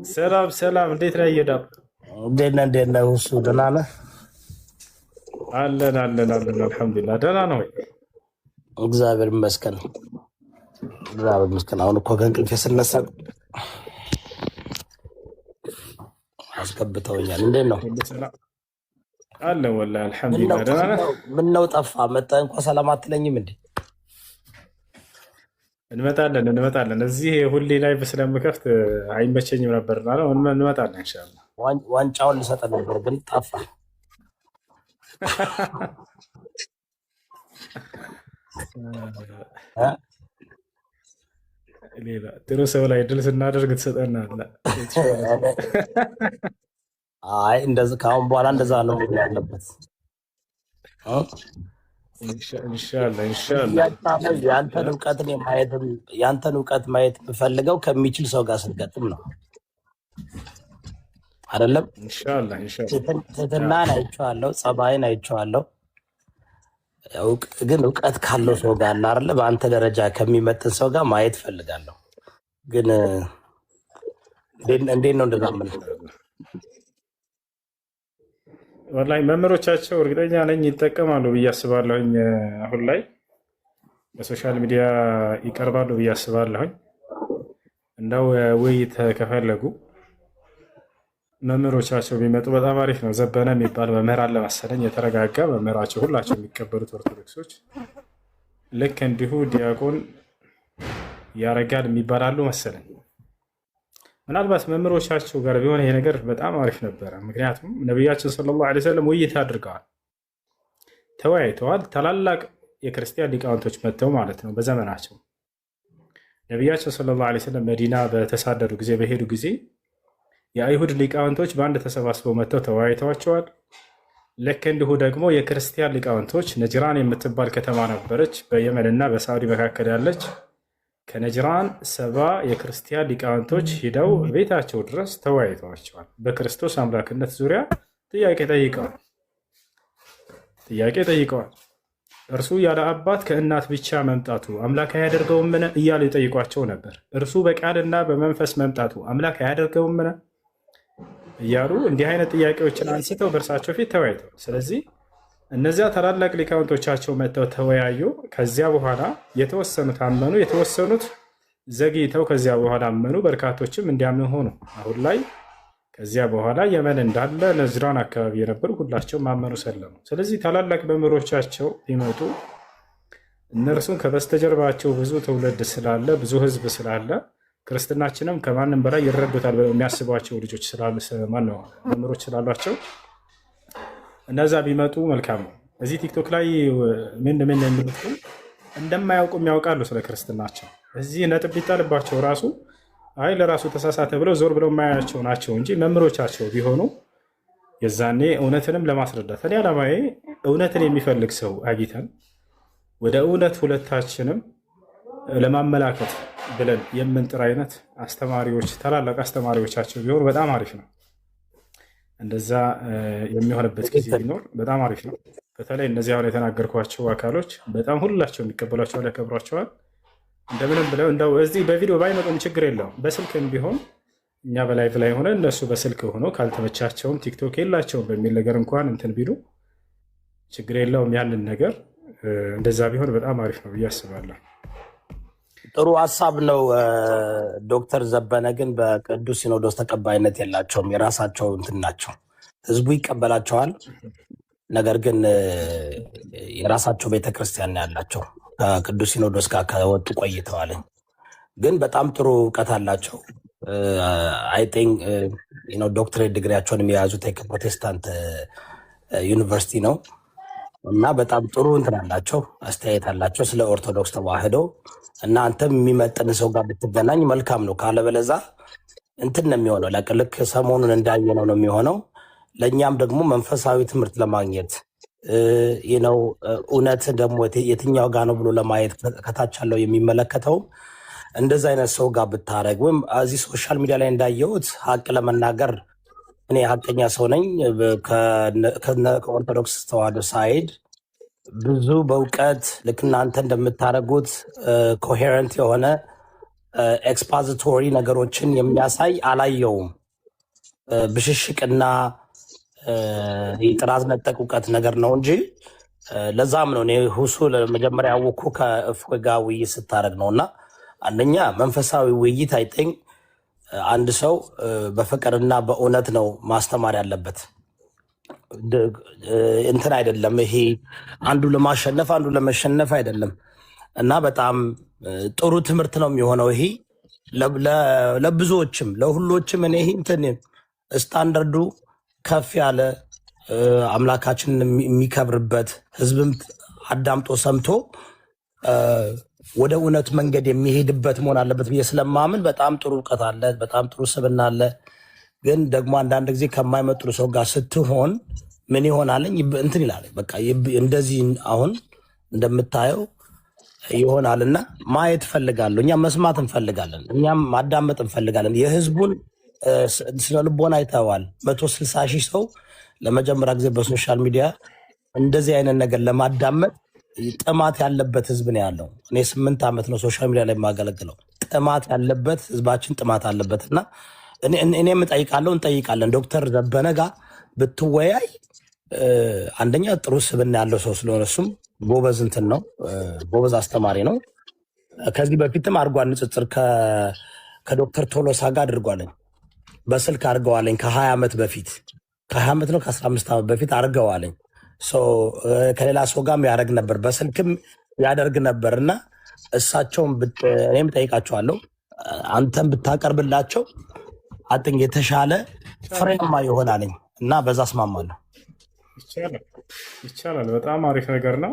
ሰላም ሰላም፣ እንዴት ነህ እየዳብ? እንዴት ነህ? እሱ ደህና ነህ? አለን አለን አለን፣ አልሐምዱሊላህ ደህና ነው። እግዚአብሔር ይመስገን። እግዚአብሔር ይመስገን። አሁን እኮ ከእንቅልፌ ስነሳ አስገብተውኛል። እንዴት ነው? ሁሉ ሰላም አለን ወላሂ፣ አልሐምዱሊላህ ደህና ነህ? ምነው ጠፋ? መጣህ እንኳ ሰላም አትለኝም እንዴ? እንመጣለን እንመጣለን። እዚህ ሁሌ ላይ ስለምከፍት አይመቸኝም ነበርና ነው። እንመጣለን ኢንሻአላህ። ዋንጫውን ልሰጠህ ነበር ግን ጠፋ። ሌላ ጥሩ ሰው ላይ ድል ስናደርግ ትሰጠናለህ። አይ እንደዚህ ከአሁን በኋላ እንደዛ ነው ያለበት። ኢንሻአላህ ኢንሻአላህ። ያንተን እውቀት ማየት የምፈልገው ከሚችል ሰው ጋር ስትገጥም ነው አይደለም? ኢንሻአላህ ኢንሻአላህ። ትህትናን አይቼዋለሁ፣ ጸባይን አይቼዋለሁ። ግን እውቀት ካለው ሰው ጋር አለ አይደለ? በአንተ ደረጃ ከሚመጥን ሰው ጋር ማየት ፈልጋለሁ። ግን እንዴት ነው እንደዛ ምን ወላሂ መምህሮቻቸው እርግጠኛ ነኝ ይጠቀማሉ ብዬ አስባለሁኝ። አሁን ላይ በሶሻል ሚዲያ ይቀርባሉ ብዬ አስባለሁኝ። እንደው ውይይት ከፈለጉ መምህሮቻቸው ቢመጡ በጣም አሪፍ ነው። ዘበነ የሚባል መምህር አለ መሰለኝ፣ የተረጋጋ መምህራቸው ሁላቸው የሚቀበሉት ኦርቶዶክሶች። ልክ እንዲሁ ዲያቆን ያረጋል የሚባላሉ መሰለኝ። ምናልባት መምህሮቻቸው ጋር ቢሆን ይሄ ነገር በጣም አሪፍ ነበረ። ምክንያቱም ነቢያችን ሰለላሁ ዐለይሂ ወሰለም ውይይት አድርገዋል፣ ተወያይተዋል። ታላላቅ የክርስቲያን ሊቃውንቶች መጥተው ማለት ነው በዘመናቸው። ነቢያችን ሰለላሁ ዐለይሂ ወሰለም መዲና በተሳደዱ ጊዜ በሄዱ ጊዜ የአይሁድ ሊቃውንቶች በአንድ ተሰባስበው መጥተው ተወያይተዋቸዋል። ልክ እንዲሁ ደግሞ የክርስቲያን ሊቃውንቶች ነጅራን የምትባል ከተማ ነበረች በየመንና በሳዑዲ መካከል ያለች። ከነጅራን 70 የክርስቲያን ሊቃውንቶች ሂደው ቤታቸው ድረስ ተወያይተዋቸዋል። በክርስቶስ አምላክነት ዙሪያ ጥያቄ ጠይቀዋል። እርሱ ያለ አባት ከእናት ብቻ መምጣቱ አምላክ አያደርገውምን እያሉ ይጠይቋቸው ነበር። እርሱ በቃልና በመንፈስ መምጣቱ አምላክ አያደርገውምን እያሉ እንዲህ አይነት ጥያቄዎችን አንስተው በእርሳቸው ፊት ተወያይተዋል። ስለዚህ እነዚያ ታላላቅ ሊቃውንቶቻቸው መጥተው ተወያዩ። ከዚያ በኋላ የተወሰኑት አመኑ፣ የተወሰኑት ዘግይተው ከዚያ በኋላ አመኑ። በርካቶችም እንዲያምኑ ሆኑ። አሁን ላይ ከዚያ በኋላ የመን እንዳለ ነጅራን አካባቢ የነበሩ ሁላቸውም አመኑ፣ ሰለሙ። ስለዚህ ታላላቅ መምህሮቻቸው ቢመጡ እነርሱን ከበስተጀርባቸው ብዙ ትውልድ ስላለ፣ ብዙ ህዝብ ስላለ ክርስትናችንም ከማንም በላይ ይረዱታል የሚያስቧቸው ልጆች መምህሮች ስላሏቸው እነዛ ቢመጡ መልካም ነው። እዚህ ቲክቶክ ላይ ምን የሚሉት እንደማያውቁም ያውቃሉ ስለ ክርስትናቸው። እዚህ ነጥብ ቢጣልባቸው ራሱ አይ ለራሱ ተሳሳተ ብለው ዞር ብለው የማያቸው ናቸው እንጂ መምህሮቻቸው ቢሆኑ የዛኔ እውነትንም ለማስረዳት እኔ ዓላማዬ እውነትን የሚፈልግ ሰው አግኝተን ወደ እውነት ሁለታችንም ለማመላከት ብለን የምንጥር አይነት አስተማሪዎች፣ ታላላቅ አስተማሪዎቻቸው ቢሆኑ በጣም አሪፍ ነው። እንደዛ የሚሆንበት ጊዜ ቢኖር በጣም አሪፍ ነው። በተለይ እነዚህ አሁን የተናገርኳቸው አካሎች በጣም ሁላቸው የሚቀበሏቸዋል፣ ያከብሯቸዋል። እንደምንም ብለው እንደው እዚህ በቪዲዮ ባይመጡም ችግር የለውም። በስልክም ቢሆን እኛ በላይቭ ላይ ሆነ እነሱ በስልክ ሆኖ ካልተመቻቸውም ቲክቶክ የላቸውም በሚል ነገር እንኳን እንትን ቢሉ ችግር የለውም። ያንን ነገር እንደዛ ቢሆን በጣም አሪፍ ነው ብዬ አስባለሁ። ጥሩ ሀሳብ ነው። ዶክተር ዘበነ ግን በቅዱስ ሲኖዶስ ተቀባይነት የላቸውም። የራሳቸው እንትን ናቸው። ህዝቡ ይቀበላቸዋል፣ ነገር ግን የራሳቸው ቤተክርስቲያን ያላቸው ከቅዱስ ሲኖዶስ ጋር ከወጡ ቆይተዋል። ግን በጣም ጥሩ እውቀት አላቸው። አይ ቲንክ ዶክትሬት ዲግሪያቸውን የያዙት ከፕሮቴስታንት ዩኒቨርሲቲ ነው እና በጣም ጥሩ እንትን አላቸው፣ አስተያየት አላቸው ስለ ኦርቶዶክስ ተዋህዶ እና አንተም የሚመጥን ሰው ጋር ብትገናኝ መልካም ነው። ካለበለዛ እንትን ነው የሚሆነው፣ ልክ ሰሞኑን እንዳየነው ነው የሚሆነው። ለእኛም ደግሞ መንፈሳዊ ትምህርት ለማግኘት ነው እውነት ደግሞ የትኛው ጋር ነው ብሎ ለማየት ከታች ያለው የሚመለከተውም እንደዚ አይነት ሰው ጋር ብታደረግ ወይም እዚህ ሶሻል ሚዲያ ላይ እንዳየሁት ሀቅ ለመናገር እኔ ሀቀኛ ሰው ነኝ። ከኦርቶዶክስ ተዋህዶ ሳይድ ብዙ በእውቀት ልክ እናንተ እንደምታደርጉት ኮሄረንት የሆነ ኤክስፖዚቶሪ ነገሮችን የሚያሳይ አላየውም። ብሽሽቅና የጥራዝ ነጠቅ እውቀት ነገር ነው እንጂ ለዛም ነው እኔ ሁሱ ለመጀመሪያ ያወቅኩ ከእፎይ ጋር ውይይት ስታደርግ ነው። እና አንደኛ መንፈሳዊ ውይይት አይጠኝ አንድ ሰው በፍቅርና በእውነት ነው ማስተማር ያለበት። እንትን አይደለም ይሄ አንዱ ለማሸነፍ አንዱ ለመሸነፍ አይደለም። እና በጣም ጥሩ ትምህርት ነው የሚሆነው ይሄ ለብዙዎችም ለሁሎችም። እኔ እንትን ስታንዳርዱ ከፍ ያለ አምላካችን የሚከብርበት ህዝብም አዳምጦ ሰምቶ ወደ እውነት መንገድ የሚሄድበት መሆን አለበት ብዬ ስለማምን በጣም ጥሩ እውቀት አለ፣ በጣም ጥሩ ስብዕና አለ። ግን ደግሞ አንዳንድ ጊዜ ከማይመጥሩ ሰው ጋር ስትሆን ምን ይሆናለኝ እንትን ይላል። በቃ እንደዚህ አሁን እንደምታየው ይሆናልና ማየት እንፈልጋለሁ። እኛም መስማት እንፈልጋለን፣ እኛም ማዳመጥ እንፈልጋለን። የህዝቡን ስነ ልቦና አይተዋል። 160 ሺህ ሰው ለመጀመሪያ ጊዜ በሶሻል ሚዲያ እንደዚህ አይነት ነገር ለማዳመጥ ጥማት ያለበት ህዝብ ነው ያለው። እኔ 8 ዓመት ነው ሶሻል ሚዲያ ላይ የማገለግለው። ጥማት ያለበት ህዝባችን ጥማት አለበት እና እኔም እጠይቃለሁ፣ እንጠይቃለን። ዶክተር ዘበነ ጋር ብትወያይ አንደኛ ጥሩ ስብዕና ያለው ሰው ስለሆነ እሱም ጎበዝ እንትን ነው፣ ጎበዝ አስተማሪ ነው። ከዚህ በፊትም አድርጓል ንጽጽር ከዶክተር ቶሎሳ ጋር አድርጓለኝ፣ በስልክ አድርገዋለኝ። ከ20 ዓመት በፊት ከ20 ዓመት ነው ከ15 ዓመት በፊት አድርገዋለኝ። ከሌላ ሰው ጋርም ያደርግ ነበር፣ በስልክም ያደርግ ነበር። እና እሳቸውም እኔም ጠይቃቸዋለሁ፣ አንተም ብታቀርብላቸው አጥኝ የተሻለ ፍሬማ ይሆናልኝ እና በዛ አስማማለሁ። ይቻላል። በጣም አሪፍ ነገር ነው።